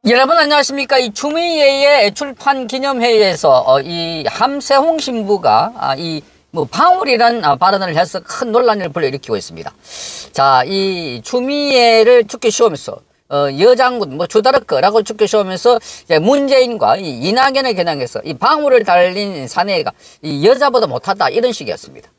여러분 안녕하십니까. 이 추미애의 출판 기념회의에서 이 함세홍 신부가 이 방울이란 발언을 해서 큰 논란을 불러일으키고 있습니다. 자, 이 추미애를 죽게 씌우면서 여장군 주다르크라고 죽게 씌우면서 문재인과 이 이낙연을 겨냥해서 이 방울을 달린 사내가 이 여자보다 못하다 이런 식이었습니다.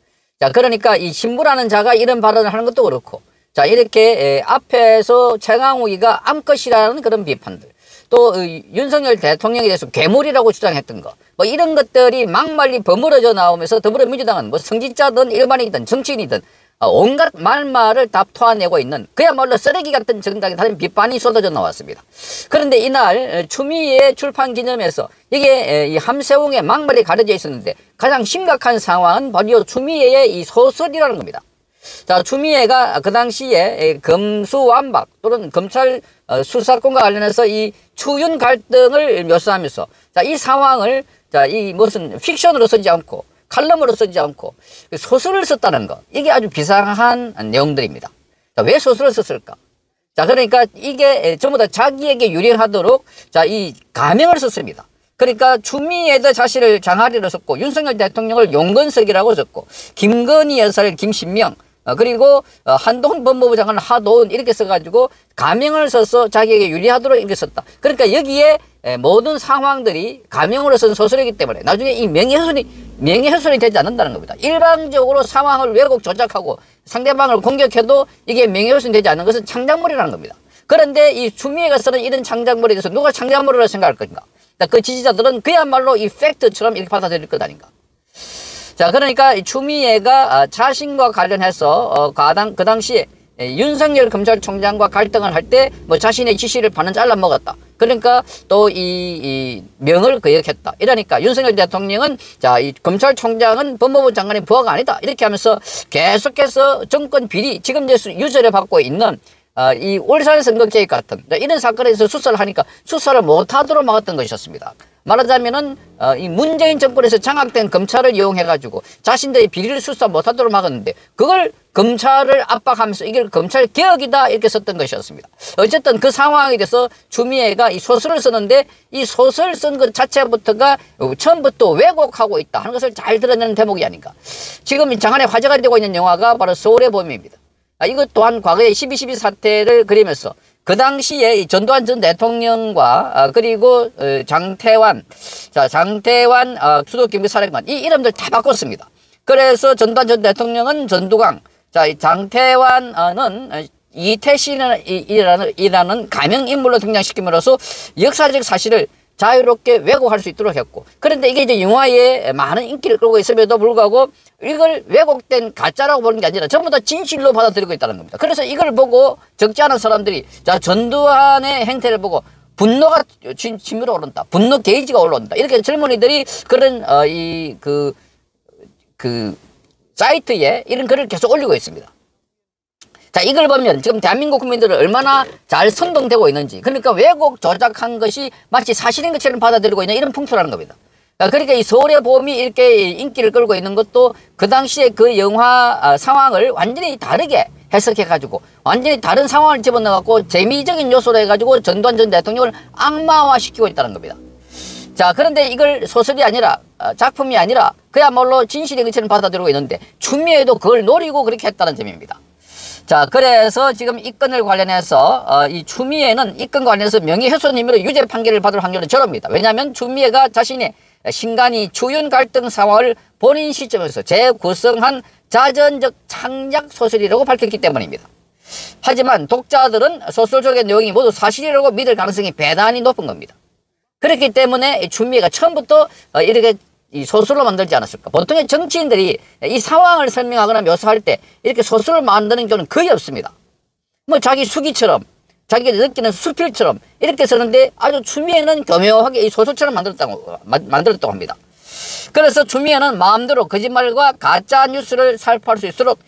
자, 그러니까 이 신부라는 자가 이런 발언을 하는 것도 그렇고, 자, 이렇게 앞에서 최강욱이가 암컷이라는 그런 비판들, 또 윤석열 대통령에 대해서 괴물이라고 주장했던 거, 이런 것들이 막말리 버무려져 나오면서 더불어민주당은 성직자든 일반인이든 정치인이든 온갖 말말을 다 토해내고 있는 그야말로 쓰레기 같은 정당이라는 비판이 쏟아져 나왔습니다. 그런데 이날 추미애 출판 기념에서 이게 이 함세웅의 막말이 가려져 있었는데 가장 심각한 상황은 바로 추미애의 이 소설이라는 겁니다. 자, 추미애가 그 당시에 검수완박 또는 검찰 수사권과 관련해서 이 추윤 갈등을 묘사하면서, 자, 이 상황을, 자, 이 무슨 픽션으로 쓰지 않고 칼럼으로 쓰지 않고 소설을 썼다는 거, 이게 아주 비상한 내용들입니다. 자, 왜 소설을 썼을까? 자, 그러니까 이게 전부 다 자기에게 유리하도록, 자, 이 가명을 썼습니다. 그러니까 추미애도 자신을 장하리로 썼고, 윤석열 대통령을 용건석이라고 썼고, 김건희 여사를 김신명, 그리고 한동훈 법무부 장관을 하도은 이렇게 써가지고 가명을 써서 자기에게 유리하도록 이렇게 썼다. 그러니까 여기에 모든 상황들이 가명으로 쓴 소설이기 때문에 나중에 이 명예훼손이 되지 않는다는 겁니다. 일방적으로 상황을 왜곡 조작하고 상대방을 공격해도 이게 명예훼손이 되지 않는 것은 창작물이라는 겁니다. 그런데 이 추미애가 쓰는 이런 창작물에 대해서 누가 창작물이라고 생각할 것인가? 그 지지자들은 그야말로 이 팩트처럼 이렇게 받아들일 것 아닌가? 자, 그러니까 추미애가 자신과 관련해서 그 당시에 윤석열 검찰총장과 갈등을 할 때 자신의 지시를 반은 잘라 먹었다. 그러니까 또 이 명을 거역했다. 이러니까 윤석열 대통령은, 자, 이 검찰총장은 법무부 장관의 부하가 아니다. 이렇게 하면서 계속해서 정권 비리, 지금 유죄를 받고 있는 이 울산 선거 개입 같은 이런 사건에서 수사를 하니까 수사를 못하도록 막았던 것이었습니다. 말하자면은 이 문재인 정권에서 장악된 검찰을 이용해가지고 자신들의 비리를 수사 못하도록 막았는데, 그걸 검찰을 압박하면서 이게 검찰 개혁이다 이렇게 썼던 것이었습니다. 어쨌든 그 상황에 대해서 추미애가 이 소설을 썼는데, 이 소설 쓴 것 자체부터가 처음부터 왜곡하고 있다 하는 것을 잘 드러내는 대목이 아닌가. 지금 장안에 화제가 되고 있는 영화가 바로 서울의 봄입니다. 이것 또한 과거의 12.12 사태를 그리면서 그 당시에 전두환 전 대통령과 그리고 장태환 수도경비사령관 이 이름들 다 바꿨습니다. 그래서 전두환 전 대통령은 전두광, 자, 장태환은 이태신이라는 가명 인물로 등장시킴으로써 역사적 사실을 자유롭게 왜곡할 수 있도록 했고, 그런데 이게 이제 영화에 많은 인기를 끌고 있음에도 불구하고 이걸 왜곡된 가짜라고 보는 게 아니라 전부 다 진실로 받아들이고 있다는 겁니다. 그래서 이걸 보고 적지 않은 사람들이, 자, 전두환의 행태를 보고 분노가 치밀어 오른다, 분노 게이지가 올라온다, 이렇게 젊은이들이 그런 사이트에 이런 글을 계속 올리고 있습니다. 자, 이걸 보면 지금 대한민국 국민들은 얼마나 잘 선동되고 있는지, 그러니까 왜곡 조작한 것이 마치 사실인 것처럼 받아들이고 있는 이런 풍토라는 겁니다. 그러니까 이 서울의 봄이 이렇게 인기를 끌고 있는 것도 그 당시에 그 영화 상황을 완전히 다르게 해석해가지고 완전히 다른 상황을 집어넣어갖고 재미적인 요소로 해가지고 전두환 전 대통령을 악마화시키고 있다는 겁니다. 자, 그런데 이걸 소설이 아니라 작품이 아니라 그야말로 진실인 것처럼 받아들이고 있는데 추미애도 그걸 노리고 그렇게 했다는 점입니다. 자, 그래서 지금 이 건을 관련해서 이 추미애는 이 건과 관련해서 명예훼손 혐의로 유죄 판결을 받을 확률은 저럽니다. 왜냐하면 추미애가 자신의 신간이 추윤 갈등 상황을 본인 시점에서 재구성한 자전적 창작 소설이라고 밝혔기 때문입니다. 하지만 독자들은 소설 속의 내용이 모두 사실이라고 믿을 가능성이 대단히 높은 겁니다. 그렇기 때문에 추미애가 처음부터 이렇게 이 소설로 만들지 않았을까. 보통의 정치인들이 이 상황을 설명하거나 묘사할 때 이렇게 소설을 만드는 경우는 거의 없습니다. 자기 수기처럼, 자기가 느끼는 수필처럼 이렇게 쓰는데 아주 추미애는 교묘하게 이 소설처럼 만들었다고 합니다. 그래서 추미애는 마음대로 거짓말과 가짜 뉴스를 살포할 수 있도록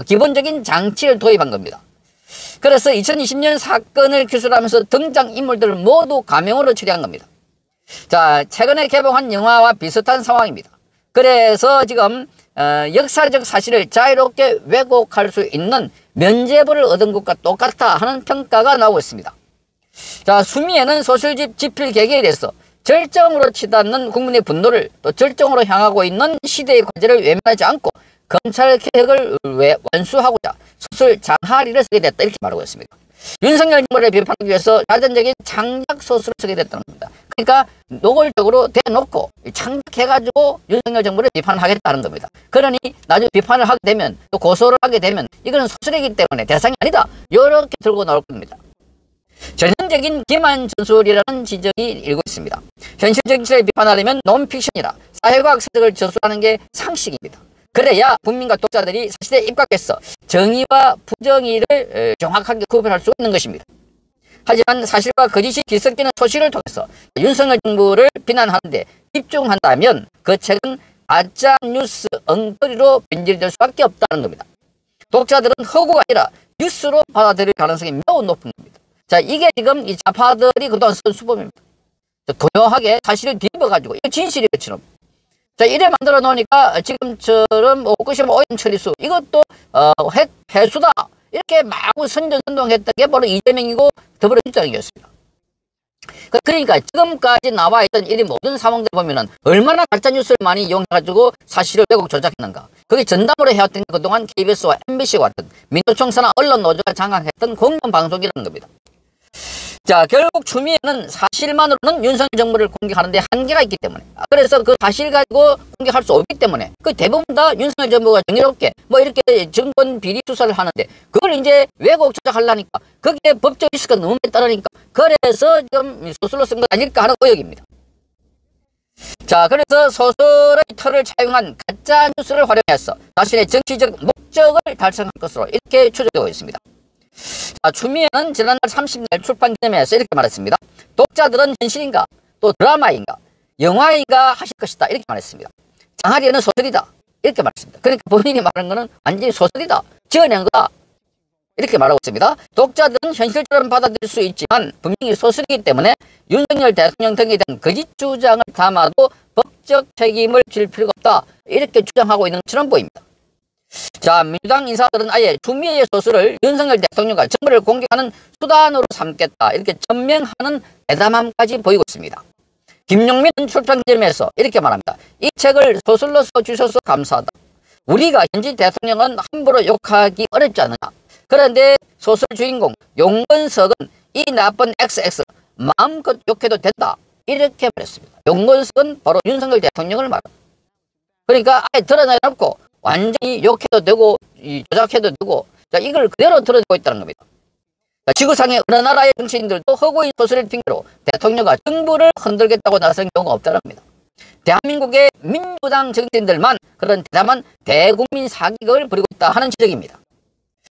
기본적인 장치를 도입한 겁니다. 그래서 2020년 사건을 기술하면서 등장인물들을 모두 가명으로 처리한 겁니다. 자, 최근에 개봉한 영화와 비슷한 상황입니다. 그래서 지금 역사적 사실을 자유롭게 왜곡할 수 있는 면죄부를 얻은 것과 똑같다 하는 평가가 나오고 있습니다. 자, 수미에는 소설집 집필 계기에 대해서 절정으로 치닫는 국민의 분노를 또 절정으로 향하고 있는 시대의 과제를 외면하지 않고 검찰 개혁을 완수하고자 소설 장하리를 쓰게 됐다 이렇게 말하고 있습니다. 윤석열 정부를 비판하기 위해서 자전적인 창작 소설을 쓰게 됐다는 겁니다. 그러니까 노골적으로 대놓고 창작해가지고 윤석열 정부를 비판하겠다는 겁니다. 그러니 나중에 비판을 하게 되면 또 고소를 하게 되면 이거는 소설이기 때문에 대상이 아니다. 이렇게 들고 나올 겁니다. 전형적인 기만 전술이라는 지적이 일고 있습니다. 현실 정치를 비판하려면 논픽션이라 사회과학 서적을 저술하는 게 상식입니다. 그래야 국민과 독자들이 사실에 입각해서 정의와 부정의를 정확하게 구별할 수 있는 것입니다. 하지만 사실과 거짓이 뒤섞이는 소식을 통해서 윤석열 정부를 비난하는데 집중한다면 그 책은 가짜 뉴스 엉터리로 변질될 수밖에 없다는 겁니다. 독자들은 허구가 아니라 뉴스로 받아들일 가능성이 매우 높은 겁니다. 자, 이게 지금 이 좌파들이 그동안 쓴 수법입니다. 고요하게 사실을 뒤집어가지고 이거 진실이 것처럼. 자, 이래 만들어 놓으니까 지금처럼 호크시마 오염 처리수 이것도 해수다 이렇게 마구 선전선동했던 게 바로 이재명이고 더불어민주당이었습니다. 그러니까 지금까지 나와 있던 이 모든 상황들 보면은 얼마나 가짜뉴스를 많이 이용해가지고 사실을 왜곡 조작했는가. 그게 전담으로 해왔던 게 그동안 KBS와 MBC와 같은 민노총사나 언론 노조가 장악했던 공영방송이라는 겁니다. 자, 결국 추미애는 사실만으로는 윤석열 정부를 공격하는데 한계가 있기 때문에 그래서 그 사실 가지고 공격할 수 없기 때문에 그 대부분 다 윤석열 정부가 정의롭게 뭐 이렇게 정권 비리 수사를 하는데 그걸 이제 왜곡 조작하려니까 거기에 법적 리스크가 너무 따르니까 그래서 좀 소설로 쓴 것 아닐까 하는 의혹입니다. 자, 그래서 소설의 틀을 차용한 가짜 뉴스를 활용해서 자신의 정치적 목적을 달성할 것으로 이렇게 추정되고 있습니다. 자, 추미애는 지난달 30일 출판 기념회에서 이렇게 말했습니다. 독자들은 현실인가 또 드라마인가 영화인가 하실 것이다 이렇게 말했습니다. 장하리는 소설이다 이렇게 말했습니다. 그러니까 본인이 말하는 것은 완전히 소설이다 지어낸 거다 이렇게 말하고 있습니다. 독자들은 현실처럼 받아들일 수 있지만 분명히 소설이기 때문에 윤석열 대통령 등에 대한 거짓 주장을 담아도 법적 책임을 질 필요가 없다 이렇게 주장하고 있는 것처럼 보입니다. 자, 민주당 인사들은 아예 추미애의 소설을 윤석열 대통령과 정부를 공격하는 수단으로 삼겠다 이렇게 전명하는 대담함까지 보이고 있습니다. 김용민은 출판 기념회에서 이렇게 말합니다. 이 책을 소설로 써주셔서 감사하다. 우리가 현직 대통령은 함부로 욕하기 어렵지 않느냐. 그런데 소설 주인공 용건석은 이 나쁜 XX 마음껏 욕해도 된다 이렇게 말했습니다. 용건석은 바로 윤석열 대통령을 말합니다. 그러니까 아예 드러내놓고 완전히 욕해도 되고 조작해도 되고 자, 이걸 그대로 드러내고 있다는 겁니다. 자, 지구상의 어느 나라의 정치인들도 허구인 소설을 핑계로 대통령과 정부를 흔들겠다고 나선 경우가 없다는 겁니다. 대한민국의 민주당 정치인들만 그런 대담한 대국민 사기극을 부리고 있다 하는 지적입니다.